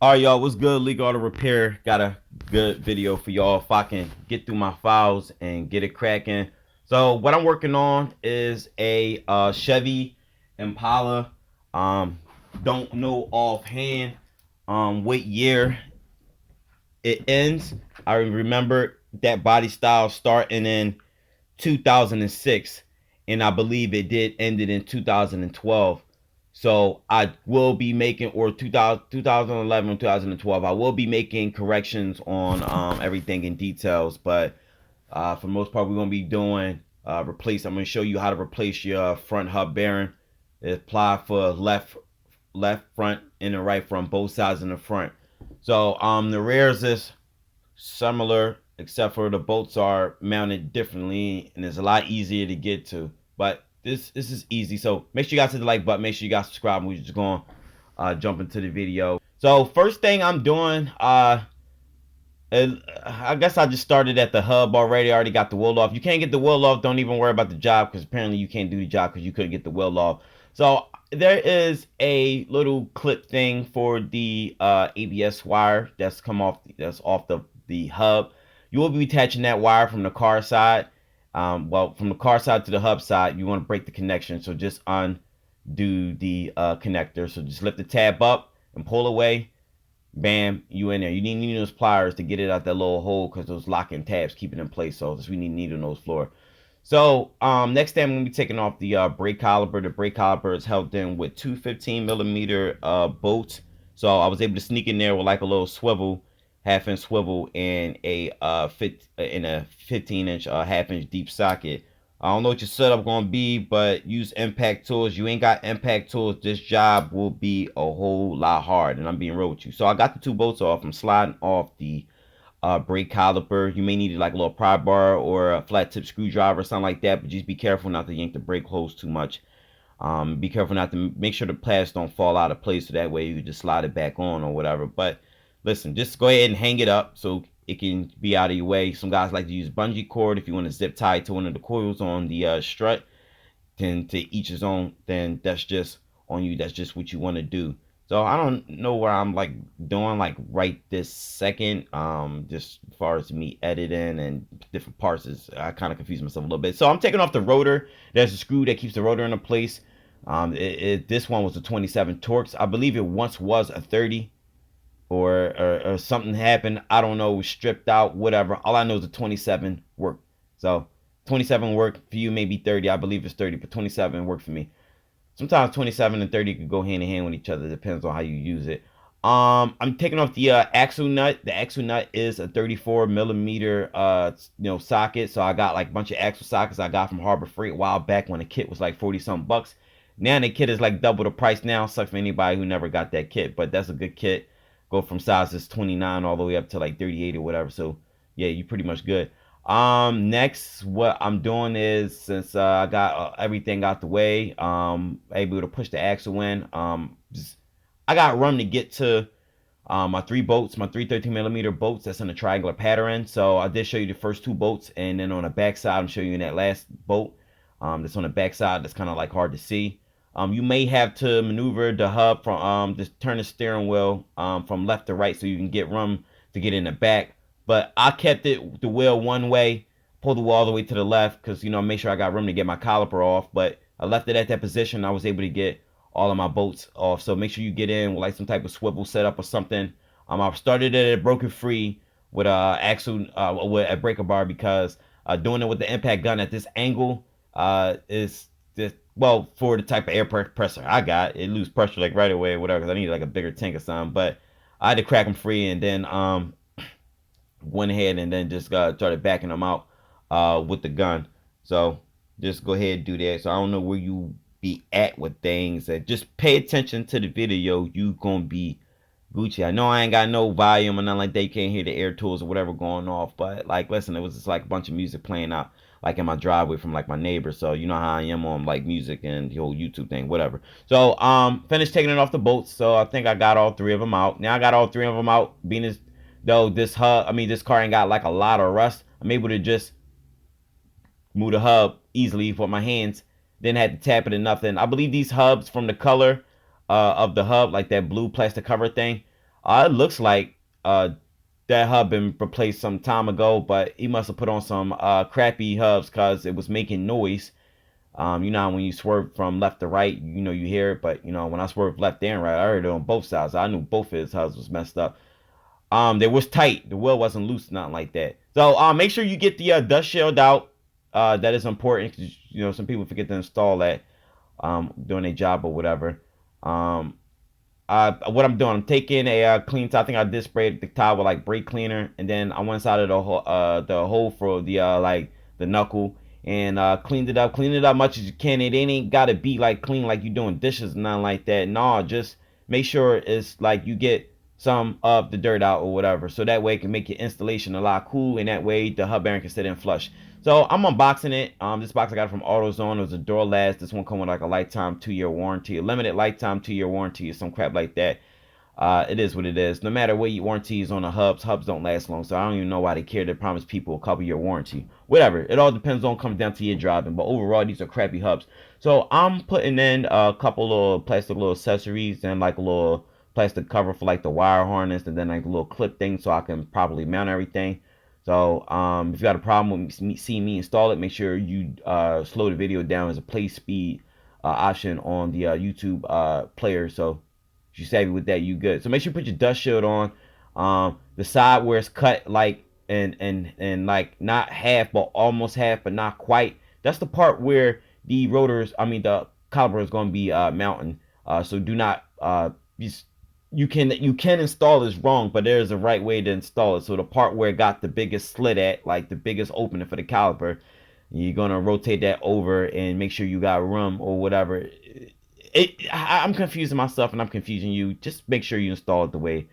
All right, y'all, what's good? Leekautorepair got a good video for y'all if I can get through my files and get it cracking. So what I'm working on is a Chevy Impala. Um, don't know offhand what year it ends. I remember that body style starting in 2006, and I believe it did end it in 2012. So I will be making, or 2011, 2012, I will be making corrections on everything in details. But for the most part, we're going to be doing replace. I'm going to show you how to replace your front hub bearing. Apply for left front and the right front, both sides in the front. So the rear is this similar, except for the bolts are mounted differently and it's a lot easier to get to. But this is easy. So make sure you guys hit the like button. Make sure you guys subscribe. We're just going to jump into the video. So first thing I'm doing, I guess I just started at the hub already. I already got the wheel off. You can't get the wheel off. Don't even worry about the job because apparently you can't do the job because you couldn't get the wheel off. So there is a little clip thing for the ABS wire that's off the hub. You will be attaching that wire from the car side. Well, from the car side to the hub side, you want to break the connection. So just undo the connector. So just lift the tab up and pull away. Bam, you in there. You need those pliers to get it out that little hole because those locking tabs keep it in place. So we need needle nose floor. So next thing I'm gonna be taking off the brake caliper. The brake caliper is held in with two 15mm bolts. So I was able to sneak in there with like a little swivel, half-inch swivel, and a 15-inch half-inch deep socket. I don't know what your setup gonna be, but use impact tools. You ain't got impact tools, this job will be a whole lot hard, and I'm being real with you. So I got the two bolts off. I'm sliding off the brake caliper. You may need like a little pry bar or a flat tip screwdriver or something like that, but just be careful not to yank the brake hose too much. Be careful not to make sure the pads don't fall out of place, so that way you can just slide it back on or whatever. But listen, just go ahead and hang it up so it can be out of your way. Some guys like to use bungee cord if you want to zip tie to one of the coils on the strut. Then to each his own. Then that's just on you. That's just what you want to do. So I don't know where I'm like doing like right this second. Just as far as me editing and different parts is I kind of confuse myself a little bit. So I'm taking off the rotor. There's a screw that keeps the rotor in place. This one was a 27 Torx. I believe it once was a 30 or something happened. I don't know. It was stripped out, whatever. All I know is the 27 worked. So 27 worked for you, maybe 30. I believe it's 30, but 27 worked for me. Sometimes 27 and 30 could go hand in hand with each other. Depends on how you use it. I'm taking off the axle nut. The axle nut is a 34mm socket. So I got like a bunch of axle sockets I got from Harbor Freight a while back when the kit was like 40 something bucks. Now the kit is like double the price now. Sucks for anybody who never got that kit, but that's a good kit. Go from sizes 29 all the way up to like 38 or whatever. So yeah, you pretty much good. Next, what I'm doing is since I got everything out the way, able to push the axle in. I got room to get to my three bolts, my three 13mm bolts that's in a triangular pattern. So I did show you the first two bolts, and then on the back side, I'm showing you that last bolt that's on the back side that's kind of like hard to see. You may have to maneuver the hub from just turn the steering wheel from left to right so you can get room to get in the back. But I kept the wheel one way, pulled the wheel all the way to the left because make sure I got room to get my caliper off. But I left it at that position. I was able to get all of my bolts off. So make sure you get in with like some type of swivel setup or something. I started it at broken free with axle with a breaker bar because doing it with the impact gun at this angle is just well for the type of air pressure I got. It lose pressure like right away or whatever because I need like a bigger tank or something. But I had to crack them free and then went ahead and then just started backing them out with the gun. So just go ahead and do that. So I don't know where you be at with things. Just pay attention to the video. You gonna be Gucci. I know I ain't got no volume or nothing like that. You can't hear the air tools or whatever going off. But like, listen, it was just like a bunch of music playing out like in my driveway from like my neighbor. So you know how I am on like music and the whole YouTube thing, whatever. So finished taking it off the bolts. So I think I got all three of them out. Now I got all three of them out. Being as though this car ain't got like a lot of rust, I'm able to just move the hub easily with my hands. Then had to tap it or nothing. I believe these hubs from the color of the hub, like that blue plastic cover thing, It looks like that hub been replaced some time ago, but he must have put on some crappy hubs because it was making noise. You know, when you swerve from left to right, you know, you hear it, but you know, when I swerved left and right, I heard it on both sides. I knew both of his hubs was messed up. They was tight. The wheel wasn't loose, nothing like that. So make sure you get the dust shield out. That is important because you know some people forget to install that doing a job or whatever. Um, what I'm doing, I'm taking a clean. I think I did spray the tire with like brake cleaner, and then I went inside of the hole for the like the knuckle and cleaned it up much as you can. It ain't gotta be like clean like you doing dishes and nothing like that. No, just make sure it's like you get some of the dirt out or whatever, so that way it can make your installation a lot cool, and that way the hub bearing can sit in flush. So I'm unboxing it. This box I got from AutoZone. It was a door last. This one come with like a lifetime 2-year warranty, a limited lifetime 2-year warranty, or some crap like that. It is what it is. No matter what your warranty is on the hubs don't last long. So I don't even know why they care to promise people a couple year warranty. Whatever. It all depends on comes down to your driving. But overall, these are crappy hubs. So I'm putting in a couple little plastic little accessories and like a little plastic cover for like the wire harness, and then like a little clip thing so I can properly mount everything. So if you got a problem with seeing me install it, make sure you slow the video down as a play speed option on the YouTube player. So if you're savvy with that, you good. So make sure you put your dust shield on. The side where it's cut like and like not half but almost half but not quite. That's the part where the rotors, I mean the caliper is going to be mounting. So do not you can install this wrong, but there's a right way to install it. So the part where it got the biggest slit at, like the biggest opening for the caliper, you're gonna rotate that over and make sure you got room or whatever. I'm confusing myself and I'm confusing you. Just make sure you install it the way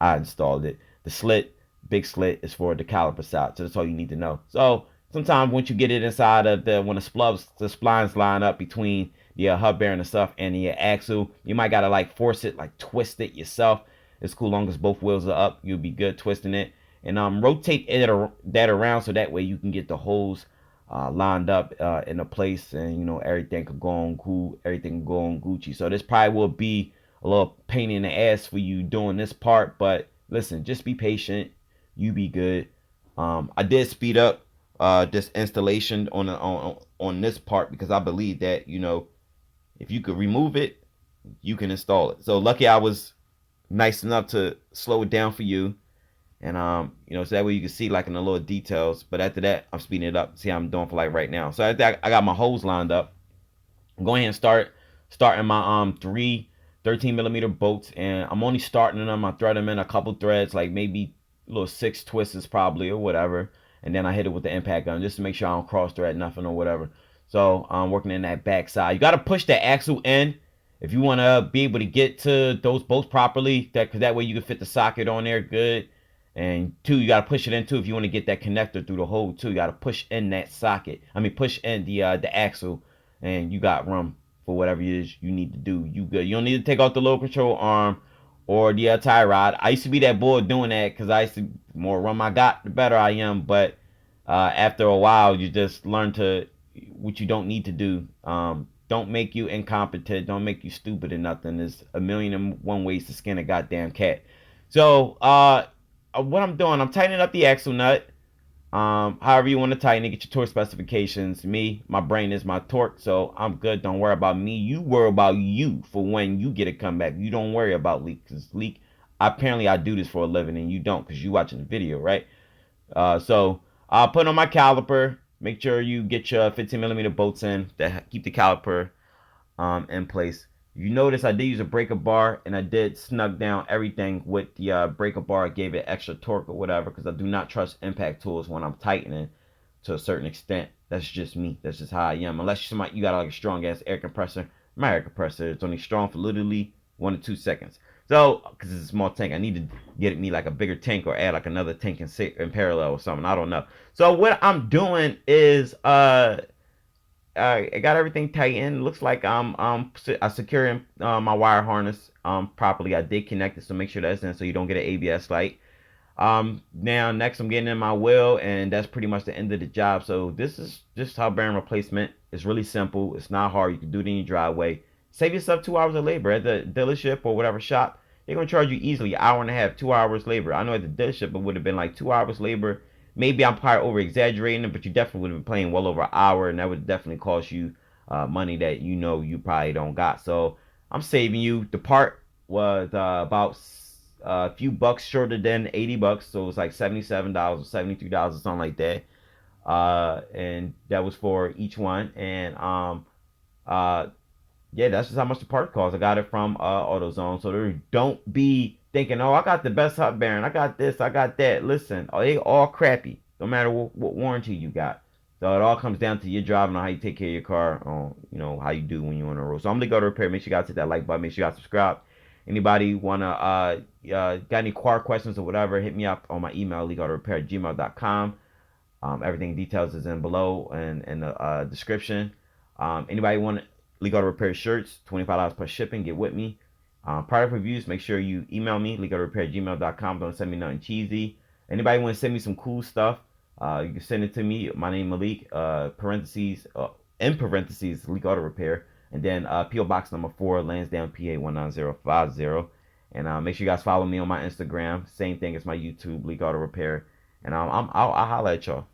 I installed it. The slit, big slit, is for the caliper side, so that's all you need to know. So sometimes once you get it inside of when the splines line up between the hub bearing and stuff and the axle, you might gotta like force it, like twist it yourself. It's cool long as both wheels are up. You'll be good twisting it, and rotate that around so that way you can get the holes lined up in a place, and you know everything could go on cool, everything can go on Gucci. So this probably will be a little pain in the ass for you doing this part, but listen, just be patient. You be good. I did speed up this installation on this part because I believe that you know if you could remove it, you can install it. So lucky I was nice enough to slow it down for you, and you know, so that way you can see like in the little details. But after that, I'm speeding it up. See how I'm doing for like right now. So after that, I got my hose lined up. I'm going ahead and starting my three 13 millimeter bolts, and I'm only starting them. I thread them in a couple threads, like maybe little 6 twists probably or whatever, and then I hit it with the impact gun just to make sure I don't cross thread nothing or whatever. So I'm working in that back side. You got to push the axle in if you want to be able to get to those bolts properly. Because that way you can fit the socket on there good. And two, you gotta push it in too if you want to get that connector through the hole too. You gotta push in that socket. I mean, push in the axle, and you got room for whatever it is you need to do. You good. You don't need to take off the low control arm or the tie rod. I used to be that boy doing that because I used to more rum I got, the better I am. But after a while, you just learn to what you don't need to do. Don't make you incompetent. Don't make you stupid or nothing. There's a million and one ways to skin a goddamn cat. So what I'm doing, I'm tightening up the axle nut. However you want to tighten it, get your torque specifications. My brain is my torque, so I'm good. Don't worry about me. You worry about you for when you get a comeback. You don't worry about leak, because leak. Apparently, I do this for a living, and you don't, because you watching the video, right? So I'll put on my caliper. Make sure you get your 15 millimeter bolts in to keep the caliper in place. You notice I did use a breaker bar, and I did snug down everything with the breaker bar. I gave it extra torque or whatever because I do not trust impact tools when I'm tightening to a certain extent. That's just me. That's just how I am. Unless you got like a strong ass air compressor. My air compressor is only strong for literally 1 to 2 seconds. So, because it's a small tank, I need to get me like a bigger tank or add like another tank in parallel or something. I don't know. So what I'm doing is I got everything tightened. Looks like I securing my wire harness properly. I did connect it, so make sure that's in so you don't get an ABS light. Now next I'm getting in my wheel, and that's pretty much the end of the job. So this is just hub bearing replacement. It's really simple. It's not hard. You can do it in your driveway. Save yourself 2 hours of labor at the dealership or whatever shop. they're gonna charge you easily an hour and a half, 2 hours labor. I know at the dealership it would have been like 2 hours labor. Maybe I'm probably over exaggerating it, but you definitely would have been paying well over an hour, and that would definitely cost you money that you know you probably don't got. So I'm saving you. The part was about a few bucks shorter than $80, so it was like $77 or $73 or something like that. And that was for each one. And uh, yeah, that's just how much the part costs. I got it from AutoZone, so there don't be thinking, oh, I got the best hot bearing, I got this, I got that. Listen, oh, they all crappy, no matter what warranty you got. So it all comes down to your driving on how you take care of your car, on how you do when you're on the road. So I'm gonna go to repair. Make sure you guys hit that like button. Make sure you guys subscribe. Anybody wanna got any car questions or whatever? Hit me up on my email, leekautorepair@gmail.com. Everything details is in below and in the description. Anybody want Leak Auto Repair shirts, $25 plus shipping, get with me. Product reviews, make sure you email me, leekautorepair@gmail.com. Don't send me nothing cheesy. Anybody want to send me some cool stuff, you can send it to me. My name Malik, in parentheses, Leak Auto Repair. And then P.O. Box number 4, Lansdowne, PA 19050. And make sure you guys follow me on my Instagram. Same thing as my YouTube, Leak Auto Repair. And I'll holler at y'all.